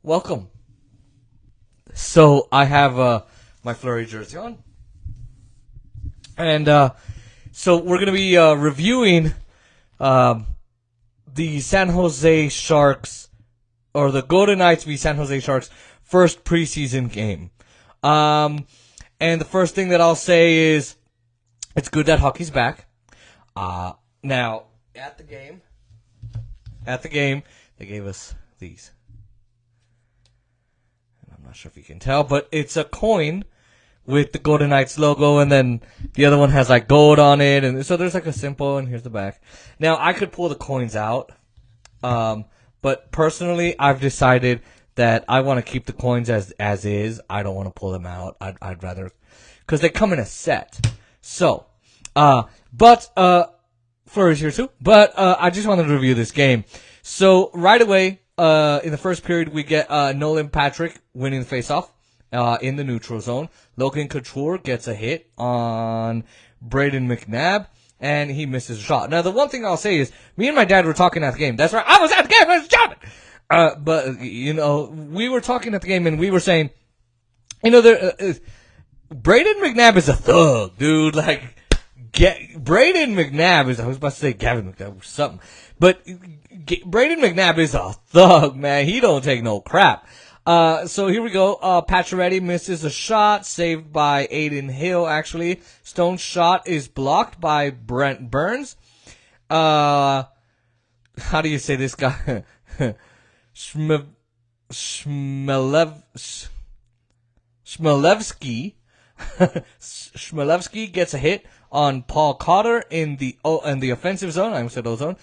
Welcome. So I have my Flurry jersey on, and so we're going to be reviewing the San Jose Sharks, or the Golden Knights v San Jose Sharks first preseason game. And the first thing that I'll say is it's good that hockey's back. Now at the game, they gave us these. I'm not sure if you can tell, but it's a coin with the Golden Knights logo, and then the other one has like gold on it, and so there's like a symbol, and here's the back. Now I could pull the coins out, but personally I've decided that I want to keep the coins as is. I don't want to pull them out. I'd rather, because they come in a set. So, but Flurry's here too. But I just wanted to review this game. So right away, in the first period, we get Nolan Patrick winning the faceoff in the neutral zone. Logan Couture gets a hit on Brayden McNabb, and he misses a shot. Now, the one thing I'll say is, me and my dad were talking at the game. That's right, I was at the game. I was jobbing. But you know, we were talking at the game, and we were saying, you know, Brayden McNabb is a thug, dude. Like, Brayden McNabb is, I was about to say Gavin McNabb or something, but Brayden McNabb is a thug, man. He don't take no crap. So here we go. Pacioretty misses a shot, saved by Adin Hill, actually. Stone's shot is blocked by Brent Burns. How do you say this guy? Chmelevsky. Chmelevsky gets a hit on Paul Cotter in the offensive zone. I said ozone.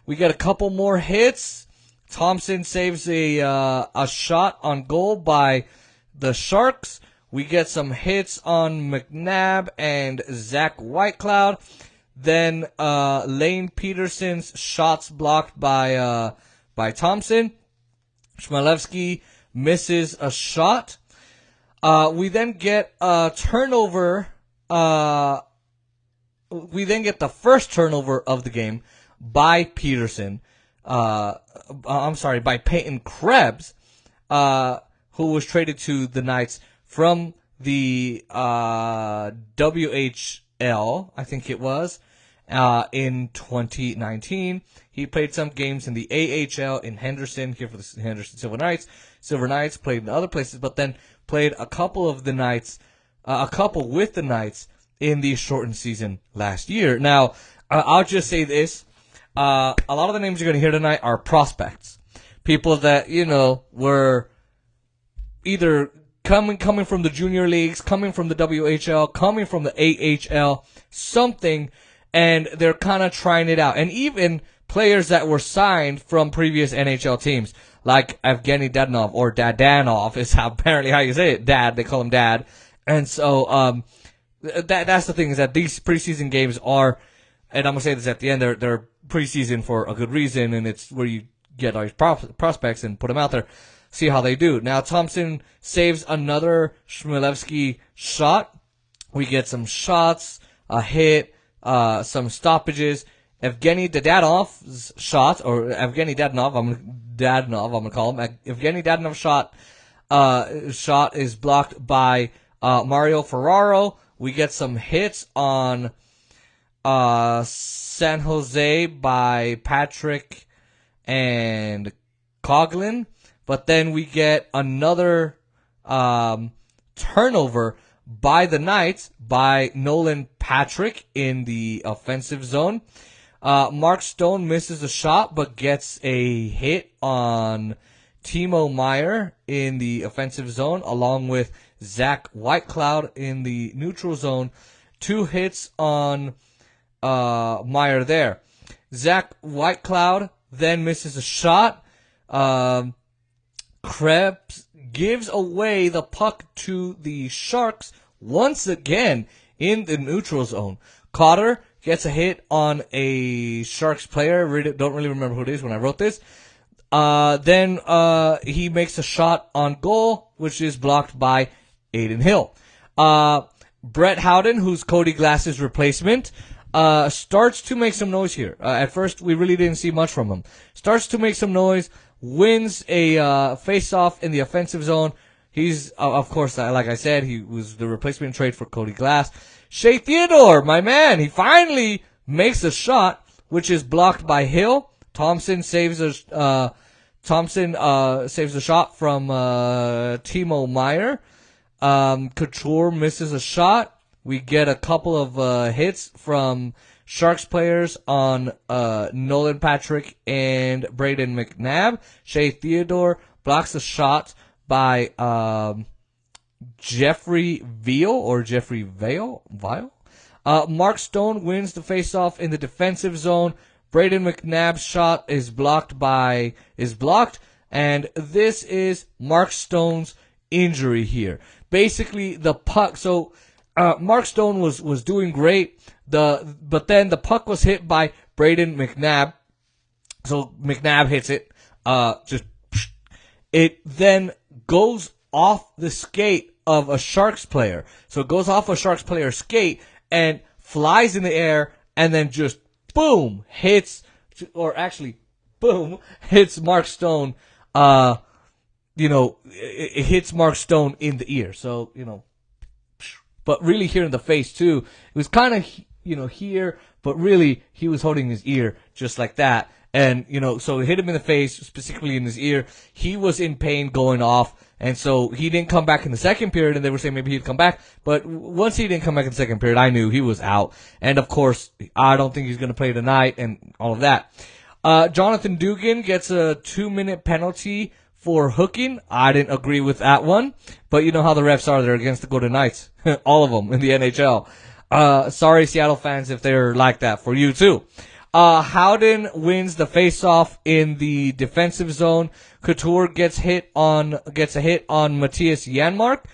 We get a couple more hits. Thompson saves a shot on goal by the Sharks. We get some hits on McNabb and Zach Whitecloud. Then Lane Peterson's shots blocked by Thompson. Chmelevsky misses a shot. We then get a turnover. We then get the first turnover of the game by Peterson. By Peyton Krebs, who was traded to the Knights from the WHL, I think it was, in 2019. He played some games in the AHL in Henderson, here for the Henderson Silver Knights. Silver Knights played in other places, but then played a couple with the Knights in the shortened season last year. Now, I'll just say this. A lot of the names you're going to hear tonight are prospects. People that, you know, were either coming from the junior leagues, coming from the WHL, coming from the AHL, something, and they're kind of trying it out. And even players that were signed from previous NHL teams, like Evgeny Dadonov, or Dadanov is apparently how you say it. Dad, they call him Dad. And so, that's the thing, is that these preseason games are, and I'm going to say this at the end, they're preseason for a good reason, and it's where you get all your prospects and put them out there, see how they do. Now, Thompson saves another Chmelevsky shot. We get some shots, a hit, some stoppages. Evgeny Dadonov's shot, or Evgeny Dadonov, I'm gonna call him. Evgeny Dadonov's shot is blocked by Mario Ferraro. We get some hits on San Jose by Patrick and Coughlin, but then we get another turnover by the Knights by Nolan Patrick in the offensive zone. Mark Stone misses a shot but gets a hit on Timo Meier in the offensive zone, along with Zach Whitecloud in the neutral zone. 2 hits on Meier there. Zach Whitecloud then misses a shot. Krebs gives away the puck to the Sharks once again in the neutral zone. Cotter gets a hit on a Sharks player. Don't really remember who it is when I wrote this. Then he makes a shot on goal, which is blocked by Adin Hill. Brett Howden, who's Cody Glass's replacement, starts to make some noise here. At first, we really didn't see much from him. Starts to make some noise, wins a face-off in the offensive zone. He's, of course, like I said, he was the replacement trade for Cody Glass. Shea Theodore, my man, he finally makes a shot, which is blocked by Hill. Thompson saves a shot from Timo Meyer. Couture misses a shot. We get a couple of hits from Sharks players on Nolan Patrick and Braden McNabb. Shea Theodore blocks a shot by Jeffrey Vale. Mark Stone wins the faceoff in the defensive zone. Braden McNabb's shot is blocked, and this is Mark Stone's injury here. Basically, the puck. So Mark Stone was doing great. But then the puck was hit by Braden McNabb. So McNabb hits it. It then goes off the skate of a Sharks player. So it goes off a Sharks player's skate and flies in the air, and then just boom hits Mark Stone. It hits Mark Stone in the ear. So but really here in the face too. It was kind of here, but really he was holding his ear just like that. And, so it hit him in the face, specifically in his ear. He was in pain going off, and so he didn't come back in the second period, and they were saying maybe he'd come back. But once he didn't come back in the second period, I knew he was out. And, of course, I don't think he's going to play tonight and all of that. Jonathan Dugan gets a 2-minute penalty for hooking. I didn't agree with that one, but you know how the refs are. They're against the Golden Knights. All of them in the NHL. Sorry, Seattle fans, if they're like that for you, too. Howden wins the faceoff in the defensive zone. Couture gets a hit on Matthias Janmark.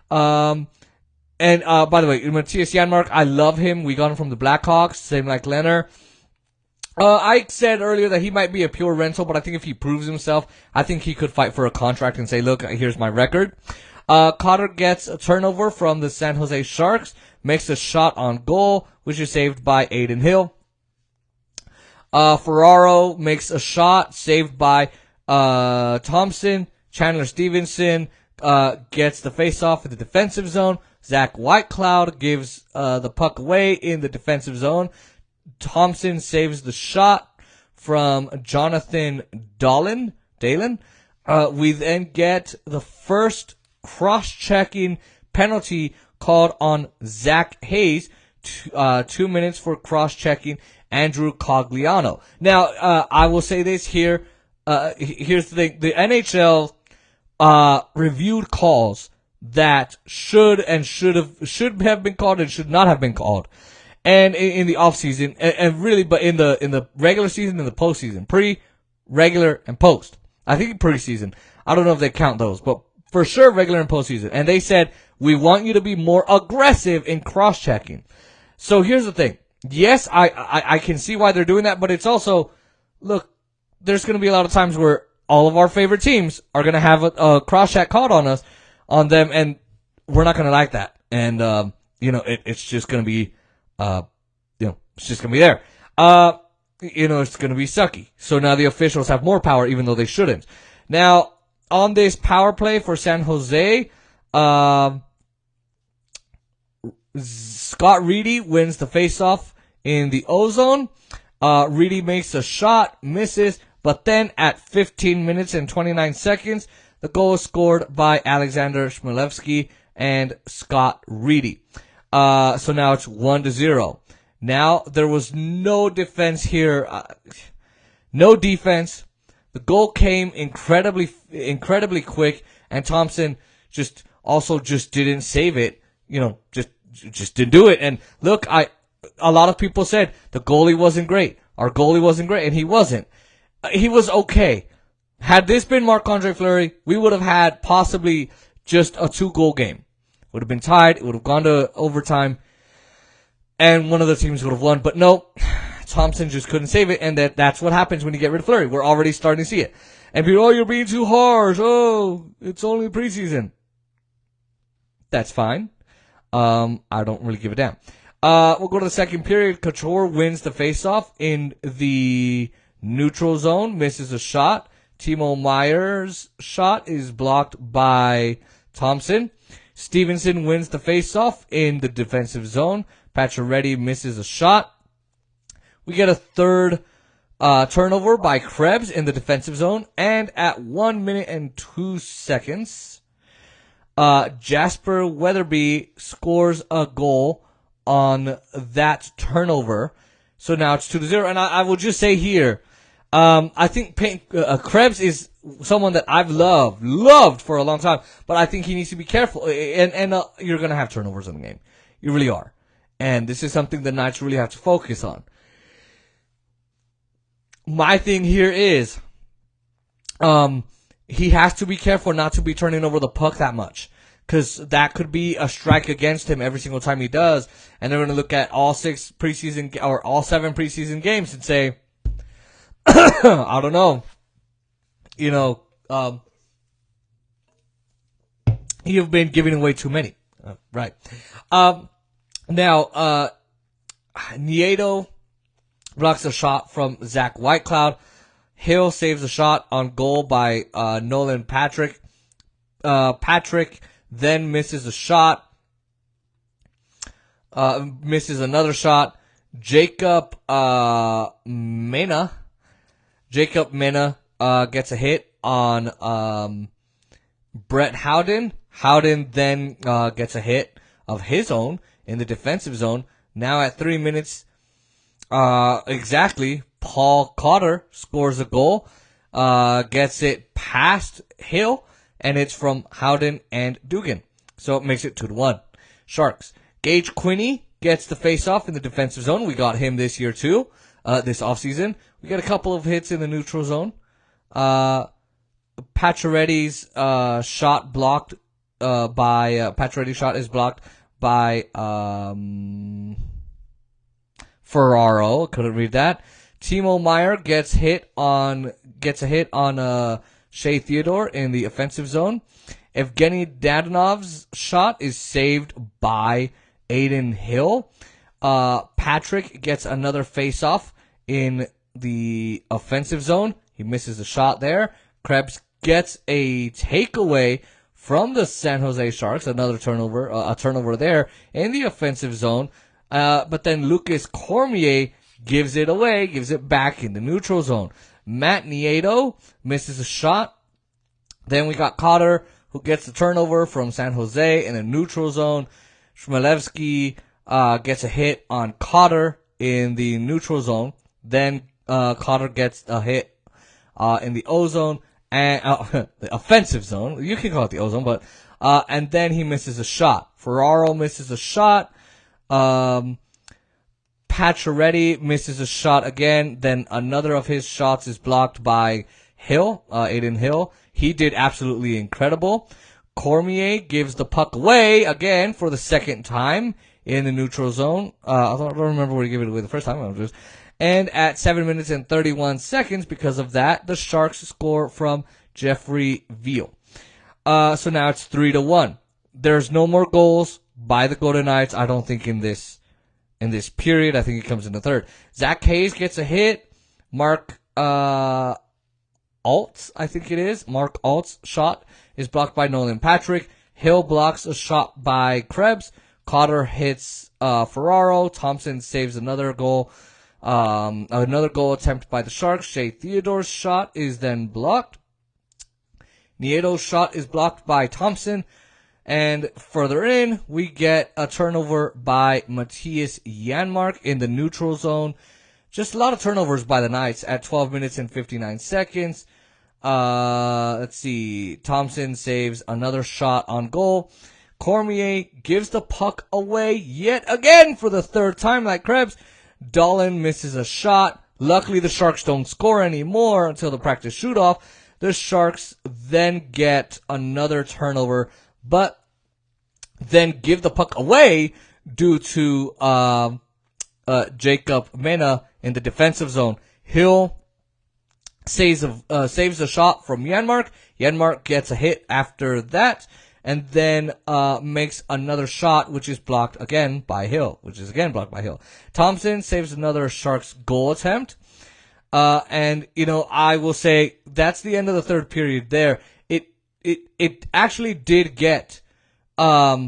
By the way, Matthias Janmark, I love him. We got him from the Blackhawks, same like Leonard. I said earlier that he might be a pure rental, but I think if he proves himself, I think he could fight for a contract and say, look, here's my record. Cotter gets a turnover from the San Jose Sharks, makes a shot on goal, which is saved by Adin Hill. Ferraro makes a shot, saved by Thompson. Chandler Stevenson gets the face-off in the defensive zone. Zach Whitecloud gives the puck away in the defensive zone. Thompson saves the shot from Jonathan Dalen. We then get the first cross-checking penalty called on Zach Hayes. 2 minutes for cross-checking Andrew Cogliano. Now, I will say this here. Here's the thing. The NHL reviewed calls that should have been called and should not have been called. And in the offseason, and really, but in the regular season and the postseason, pre, regular, and post. I think preseason. I don't know if they count those, but for sure regular and postseason. And they said, we want you to be more aggressive in cross-checking. So here's the thing. Yes, I can see why they're doing that, but it's also, look, there's going to be a lot of times where all of our favorite teams are going to have a cross-check called on them, and we're not going to like that. And, it's just going to be, it's just going to be there. It's going to be sucky. So now the officials have more power, even though they shouldn't. Now, on this power play for San Jose, Scott Reedy wins the faceoff in the O-zone. Reedy makes a shot, misses, but then at 15 minutes and 29 seconds, the goal is scored by Alexander Chmelevski and Scott Reedy. So now it's 1-0. Now, there was no defense here. No defense. The goal came incredibly quick, and Thompson just didn't save it. Just didn't do it. And look, a lot of people said the goalie wasn't great. Our goalie wasn't great, and he wasn't. He was okay. Had this been Marc-Andre Fleury, we would have had possibly just a 2-goal game. Would have been tied. It would have gone to overtime, and one of the teams would have won. But no, Thompson just couldn't save it, and that's what happens when you get rid of Fleury. We're already starting to see it. And people, you're being too harsh. Oh, it's only preseason. That's fine. I don't really give a damn. We'll go to the second period. Couture wins the faceoff in the neutral zone, misses a shot. Timo Meyer's shot is blocked by Thompson. Stevenson wins the faceoff in the defensive zone. Pacioretty misses a shot. We get a third turnover by Krebs in the defensive zone. And at 1 minute and 2 seconds, Jasper Weatherby scores a goal on that turnover. So now it's 2-0. And I will just say here, I think Krebs is someone that I've loved for a long time, but I think he needs to be careful. And you're going to have turnovers in the game. You really are. And this is something the Knights really have to focus on. My thing here is, he has to be careful not to be turning over the puck that much. Cause that could be a strike against him every single time he does. And they're going to look at all 7 preseason games and say, I don't know. You've been giving away too many. Right. Now, Nieto blocks a shot from Zach Whitecloud. Hill saves a shot on goal by Nolan Patrick. Patrick then misses a shot. Misses another shot. Jacob Mena gets a hit on Brett Howden. Howden then gets a hit of his own in the defensive zone. Now at 3 minutes exactly, Paul Cotter scores a goal, gets it past Hill, and it's from Howden and Dugan. So it makes it 2-1. Sharks. Gage Quinney gets the face-off in the defensive zone. We got him this year too, this offseason. We got a couple of hits in the neutral zone. Pacioretty's shot blocked Pacioretty's shot is blocked by Ferraro. Couldn't read that. Timo Meyer gets a hit on Shea Theodore in the offensive zone. Evgeny Dadonov's shot is saved by Adin Hill. Patrick gets another face-off in the offensive zone. He misses a shot there. Krebs gets a takeaway from the San Jose Sharks. Another turnover, a turnover there in the offensive zone. But then Lucas Cormier gives it away, gives it back in the neutral zone. Matt Nieto misses a shot. Then we got Cotter, who gets the turnover from San Jose in the neutral zone. Chmelevsky gets a hit on Cotter in the neutral zone. Then Cotter gets a hit in the O-zone and the offensive zone. You can call it the O-zone, but and then he misses a shot. Ferraro misses a shot. Pacioretty misses a shot again. Then another of his shots is blocked by Hill, Adin Hill. He did absolutely incredible. Cormier gives the puck away again for the second time in the neutral zone. I don't remember where he gave it away the first time. And at 7 minutes and 31 seconds, because of that, the Sharks score from Jeffrey Veal. So now it's 3-1. There's no more goals by the Golden Knights, I don't think, in this period. I think it comes in the third. Zach Hayes gets a hit. Mark Alt's, I think it is. Mark Alt's shot is blocked by Nolan Patrick. Hill blocks a shot by Krebs. Cotter hits Ferraro. Thompson saves another goal. Another goal attempt by the Sharks. Shea Theodore's shot is then blocked. Nieto's shot is blocked by Thompson. And further in, we get a turnover by Matthias Janmark in the neutral zone. Just a lot of turnovers by the Knights at 12 minutes and 59 seconds. Let's see. Thompson saves another shot on goal. Cormier gives the puck away yet again for the third time like Krebs. Dolan misses a shot. Luckily, the Sharks don't score anymore until the practice shoot-off. The Sharks then get another turnover, but then give the puck away due to Jacob Mena in the defensive zone. Hill saves a shot from Janmark. Janmark gets a hit after that, and then makes another shot, which is blocked again by Hill, Thompson saves another Sharks goal attempt. And, I will say that's the end of the third period there. It actually did get, another,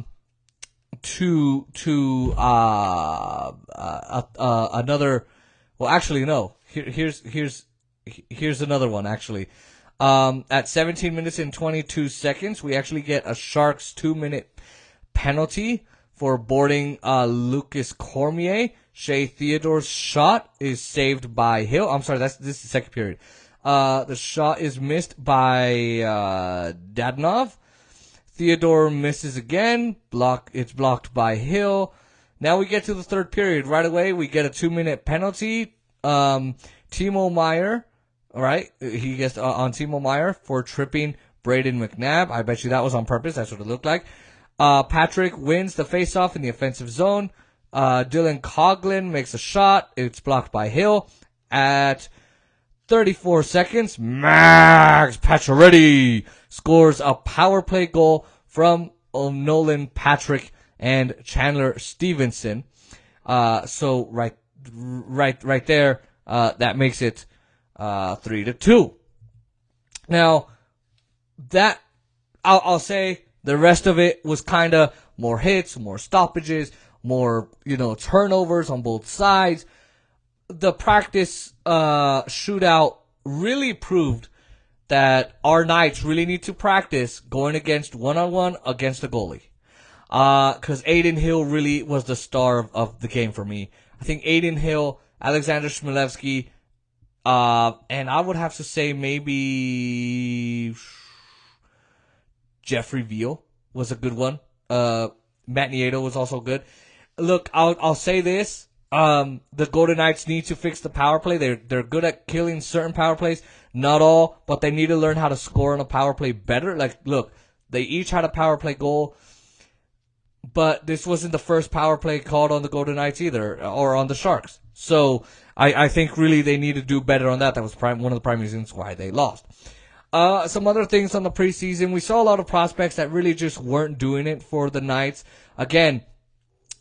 well, actually, no. Here's another one, actually. At 17 minutes and 22 seconds, we actually get a Sharks 2-minute penalty for boarding, Lucas Cormier. Shea Theodore's shot is saved by Hill. I'm sorry, this is the second period. The shot is missed by Dadonov. Theodore misses again. It's blocked by Hill. Now we get to the third period. Right away, we get a 2-minute penalty. Timo Meyer, all right, he gets on Timo Meyer for tripping Braden McNabb. I bet you that was on purpose. That's what it looked like. Patrick wins the faceoff in the offensive zone. Dylan Coughlin makes a shot. It's blocked by Hill. At 34 seconds, Max Pacioretty scores a power play goal from Nolan Patrick and Chandler Stevenson. So right there, that makes it 3-2. Now, that I'll say the rest of it was kind of more hits, more stoppages, more turnovers on both sides. The practice shootout really proved that our Knights really need to practice going against one-on-one against the goalie. Because Adin Hill really was the star of the game for me. I think Adin Hill, Alexander Smielewski, and I would have to say maybe Jeffrey Veal was a good one. Matt Nieto was also good. Look, I'll say this. The Golden Knights need to fix the power play. They're good at killing certain power plays. Not all, but they need to learn how to score on a power play better. Like, look, they each had a power play goal, but this wasn't the first power play called on the Golden Knights either, or on the Sharks. So I think really they need to do better on that. That was one of the prime reasons why they lost. Some other things on the preseason. We saw a lot of prospects that really just weren't doing it for the Knights. Again,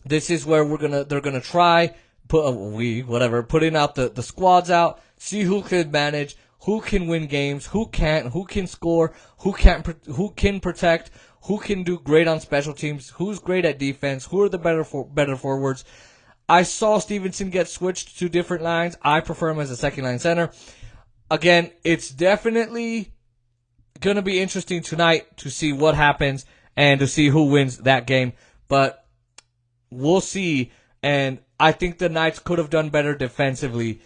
this is where they're gonna try, putting out the squads out, see who can manage, who can win games, who can't, who can score, who can protect, who can do great on special teams, who's great at defense, who are the better forwards. I saw Stevenson get switched to different lines. I prefer him as a second line center. Again, it's definitely gonna be interesting tonight to see what happens and to see who wins that game. But we'll see, and I think the Knights could have done better defensively.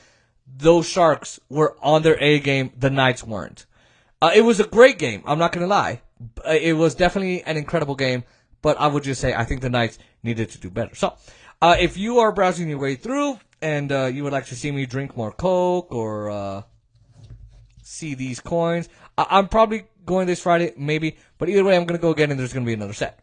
Those Sharks were on their A game. The Knights weren't. It was a great game. I'm not going to lie. It was definitely an incredible game, but I would just say I think the Knights needed to do better. So, if you are browsing your way through and you would like to see me drink more Coke or see these coins, I'm probably going this Friday, maybe, but either way, I'm going to go again and there's going to be another set.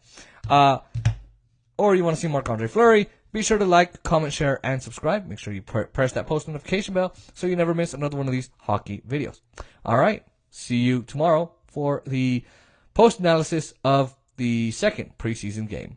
Or you want to see Marc-Andre Fleury, be sure to like, comment, share, and subscribe. Make sure you press that post notification bell so you never miss another one of these hockey videos. All right. See you tomorrow for the post analysis of the second preseason game.